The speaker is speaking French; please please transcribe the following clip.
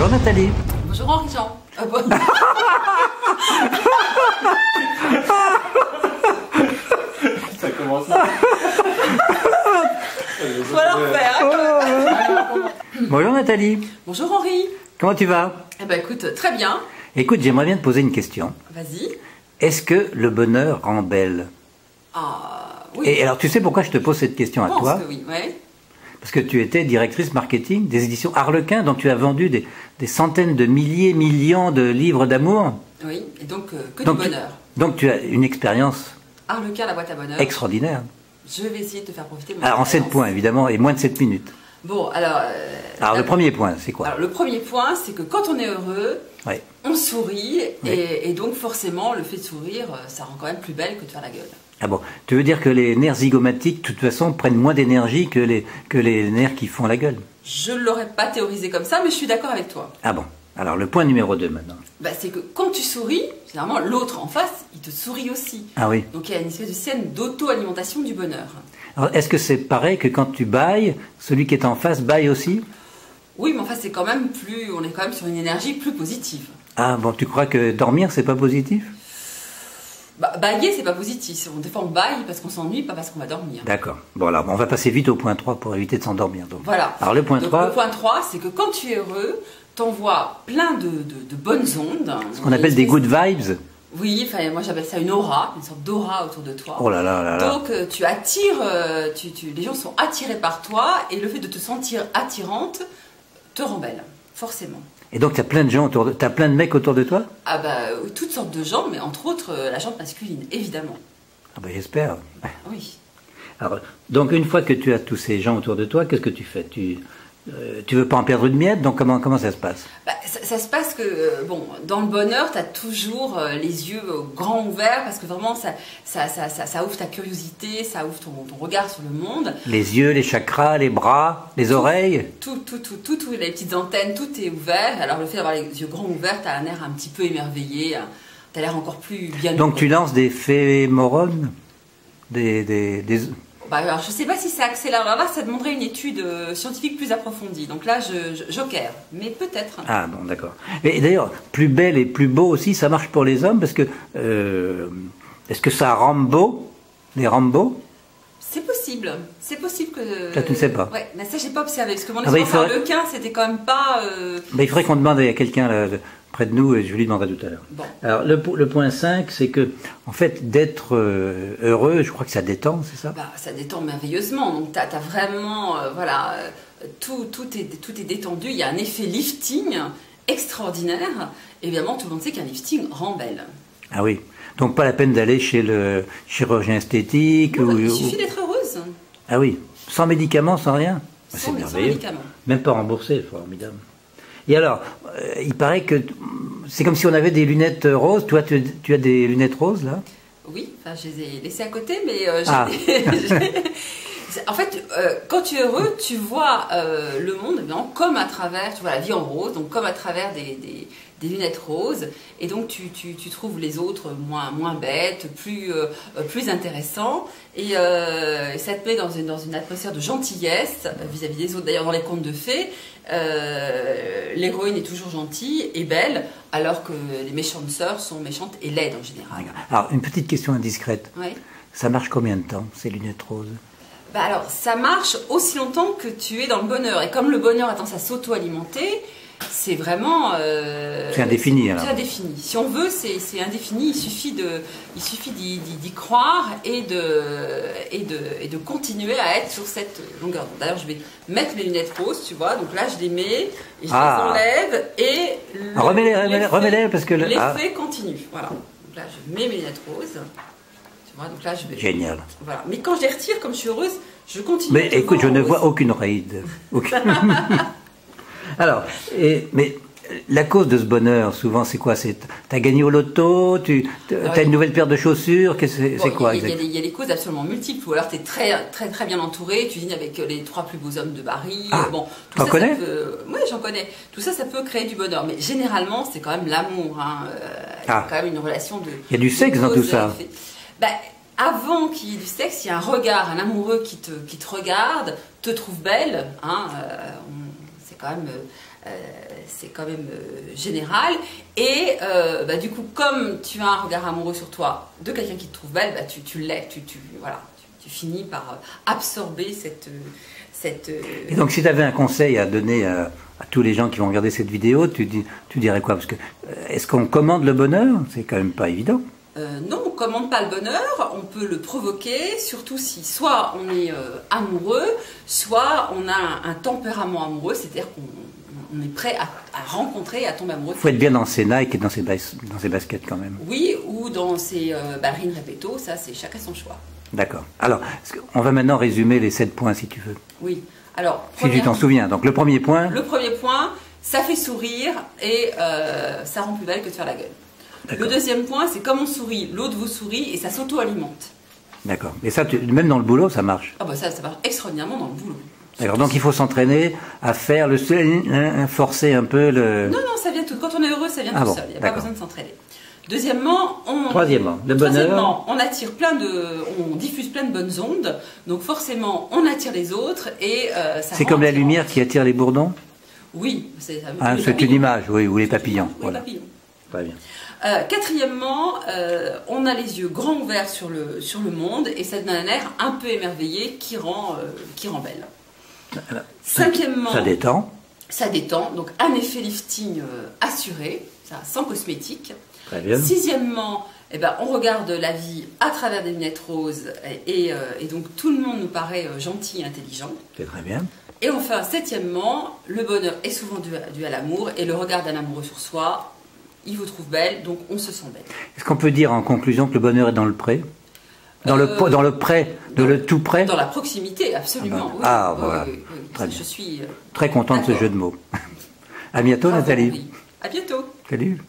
Bonjour Nathalie. Bonjour Henri-Jean. Ça commence là. Voilà, Bonjour Nathalie. Bonjour Henri. Comment tu vas? Eh ben écoute, très bien. Écoute, j'aimerais bien te poser une question. Vas-y. Est-ce que le bonheur rend belle? Ah, oui. Et alors, tu sais pourquoi je te pose cette question à Je pense toi? que oui, ouais. Parce que tu étais directrice marketing des éditions Harlequin, donc tu as vendu des centaines de milliers, millions de livres d'amour. Oui, et donc que Donc, du bonheur. Donc tu as une expérience Harlequin, la boîte à bonheur. extraordinaire. Je vais essayer de te faire profiter de mon Alors en 7 expérience. points, évidemment, et moins de 7 minutes. Bon, alors... Alors le premier point, c'est quoi? Alors, le premier point, c'est que quand on est heureux, Ouais. on sourit, Oui. et donc forcément, le fait de sourire, ça rend quand même plus belle que de faire la gueule. Ah bon, tu veux dire que les nerfs zygomatiques, de toute façon, prennent moins d'énergie que les nerfs qui font la gueule? Je ne l'aurais pas théorisé comme ça, mais je suis d'accord avec toi. Ah bon, alors le point numéro 2 maintenant. Bah, c'est que quand tu souris, généralement, l'autre en face, il te sourit aussi. Ah oui. Donc il y a une espèce de scène d'auto-alimentation du bonheur. Alors est-ce que c'est pareil que quand tu bailles, celui qui est en face baille aussi? Oui, mais enfin, c'est quand même plus... On est quand même sur une énergie plus positive. Ah bon, tu crois que dormir, c'est pas positif? Bah, bailler, c'est pas positif. Des fois, on baille parce qu'on s'ennuie, pas parce qu'on va dormir. D'accord. Bon alors, on va passer vite au point 3 pour éviter de s'endormir. Donc. Voilà. Alors le point Donc, 3, le point 3, c'est que quand tu es heureux, t'envoies plein de bonnes ondes. ce qu'on appelle des good vibes. Oui, enfin, moi j'appelle ça une aura, une sorte d'aura autour de toi. Oh là là là là. Donc tu attires, les gens sont attirés par toi, et le fait de te sentir attirante te rend belle, forcément. Et donc t'as plein de gens autour de... T'as plein de mecs autour de toi? Ah bah, toutes sortes de gens, mais entre autres la jante masculine, évidemment. Ah bah j'espère. Oui. Alors, donc une fois que tu as tous ces gens autour de toi, qu'est-ce que tu fais? Tu veux pas en perdre une miette, donc comment ça se passe? Bah, ça se passe que, bon, dans le bonheur, tu as toujours les yeux grands ouverts, parce que vraiment, ça ouvre ta curiosité, ça ouvre ton regard sur le monde. Les yeux, les chakras, les bras, les oreilles? Tout, les petites antennes, tout est ouvert. Alors le fait d'avoir les yeux grands ouverts, tu as un air un petit peu émerveillé, tu as l'air encore plus bien. Donc tu lances des phéromones? Bah, alors, je ne sais pas si ça accélère. Alors là, ça demanderait une étude scientifique plus approfondie. Donc là, je joker. Mais peut-être. Ah bon, d'accord. Et d'ailleurs, plus belle et plus beau aussi, ça marche pour les hommes, parce que... est-ce que ça Rambo? Les Rambo? C'est possible. C'est possible que... Ça, tu ne sais pas. Ouais, mais ça, j'ai pas observé. Parce que mon Ah bah, expérience Harlequin, c'était quand même pas... Il faudrait qu'on demande à quelqu'un là, près de nous, et je lui demanderai tout à l'heure. Bon. Alors, le point 5, c'est que, en fait, d'être heureux, je crois que ça détend, c'est ça? Bah, ça détend merveilleusement. Donc, tu as vraiment... voilà, tout est détendu. Il y a un effet lifting extraordinaire. Évidemment, tout le monde sait qu'un lifting rend belle. Ah oui. Donc, pas la peine d'aller chez le chirurgien esthétique Non, il suffit d'être heureuse. Ah oui. Sans médicaments, sans rien? C'est Sans merveilleux. médicaments. Même pas remboursé, formidable. Et alors, il paraît que c'est comme si on avait des lunettes roses. Toi, tu as des lunettes roses, là? Oui, enfin, je les ai laissées à côté, mais Ah. En fait, quand tu es heureux, tu vois le monde évidemment, comme à travers, tu vois la vie en rose, donc comme à travers des lunettes roses, et donc tu trouves les autres moins bêtes, plus intéressants, et ça te met dans une atmosphère de gentillesse vis-à-vis des autres. D'ailleurs, dans les contes de fées, l'héroïne est toujours gentille et belle, alors que les méchantes sœurs sont méchantes et laides en général. Alors, une petite question indiscrète. Ouais. Ça marche combien de temps, ces lunettes roses? Bah alors, ça marche aussi longtemps que tu es dans le bonheur. Et comme le bonheur a tendance à s'auto-alimenter, c'est vraiment... c'est indéfini, alors. C'est indéfini. Si on veut, c'est indéfini. Il suffit d'y croire et de continuer à être sur cette longueur d'onde. D'ailleurs, je vais mettre mes lunettes roses, tu vois. Donc là, je les mets, et je les enlève, et... Remets-les, parce que... L'effet continue. Voilà. Donc là, je mets mes lunettes roses. Donc là, je vais... Génial. Voilà. Mais quand je les retire, comme je suis heureuse, je continue. Mais écoute, je ne vois aucune ride. Alors, mais la cause de ce bonheur, souvent, c'est quoi? T'as gagné au loto, t'as une nouvelle paire de chaussures, c'est quoi Il y a des causes absolument multiples. Ou alors tu es très bien entouré, tu dînes avec les 3 plus beaux hommes de Paris. Ah, bon, t'en connais? Oui, j'en connais. Tout ça, ça peut créer du bonheur. Mais généralement, c'est quand même l'amour. Hein. Il y a quand même une relation de... Il y a du sexe dans tout ça. Bah, avant qu'il y ait du sexe, il y a un regard, un amoureux qui te regarde, te trouve belle. Hein, c'est quand même c'est quand même général. Et du coup, comme tu as un regard amoureux sur toi de quelqu'un qui te trouve belle, tu l'es, tu finis par absorber cette... Et donc, si tu avais un conseil à donner à tous les gens qui vont regarder cette vidéo, tu dirais quoi? Parce que est-ce qu'on commande le bonheur? C'est quand même pas évident. Non, on ne commande pas le bonheur, on peut le provoquer, surtout si soit on est amoureux, soit on a un tempérament amoureux, c'est-à-dire qu'on est prêt à rencontrer et à tomber amoureux. Il faut être bien dans ses Nike et dans ses baskets quand même. Oui, ou dans ses ballerines répéto, ça c'est chacun son choix. D'accord. Alors, on va maintenant résumer les 7 points si tu veux. Oui. Alors, si tu t'en souviens. Donc le premier point. Le premier point, ça fait sourire et ça rend plus belle que de faire la gueule. Le deuxième point, c'est comme on sourit, l'autre vous sourit et ça s'auto-alimente. D'accord. Et ça, même dans le boulot, ça marche? Ah bah ça marche extraordinairement dans le boulot. D'accord. Donc il faut s'entraîner à faire forcer un peu le... Non, ça vient tout. Quand on est heureux, ça vient tout seul. Il n'y a pas besoin de s'entraîner. Troisièmement, le bonheur. On diffuse plein de bonnes ondes, donc forcément on attire les autres et ça. C'est comme la lumière qui attire les bourdons. Oui, c'est une image, oui, ou les papillons. Oui, voilà. Papillons. Très bien. Quatrièmement, on a les yeux grands ouverts sur le monde et ça donne un air un peu émerveillé qui rend belle. Cinquièmement, ça détend. Ça détend, donc un effet lifting assuré, ça, sans cosmétique. Très bien. Sixièmement, on regarde la vie à travers des lunettes roses et donc tout le monde nous paraît gentil et intelligent. C'est très bien. Et enfin, septièmement, le bonheur est souvent dû à l'amour et le regard d'un amoureux sur soi, il vous trouve belle, donc on se sent belle. Est-ce qu'on peut dire en conclusion que le bonheur est dans le pré? Dans le près, le tout près? Dans la proximité, absolument. Voilà. Oui. Très bien. Je suis très content de ce jeu de mots. À bientôt, Nathalie. À bientôt. Salut.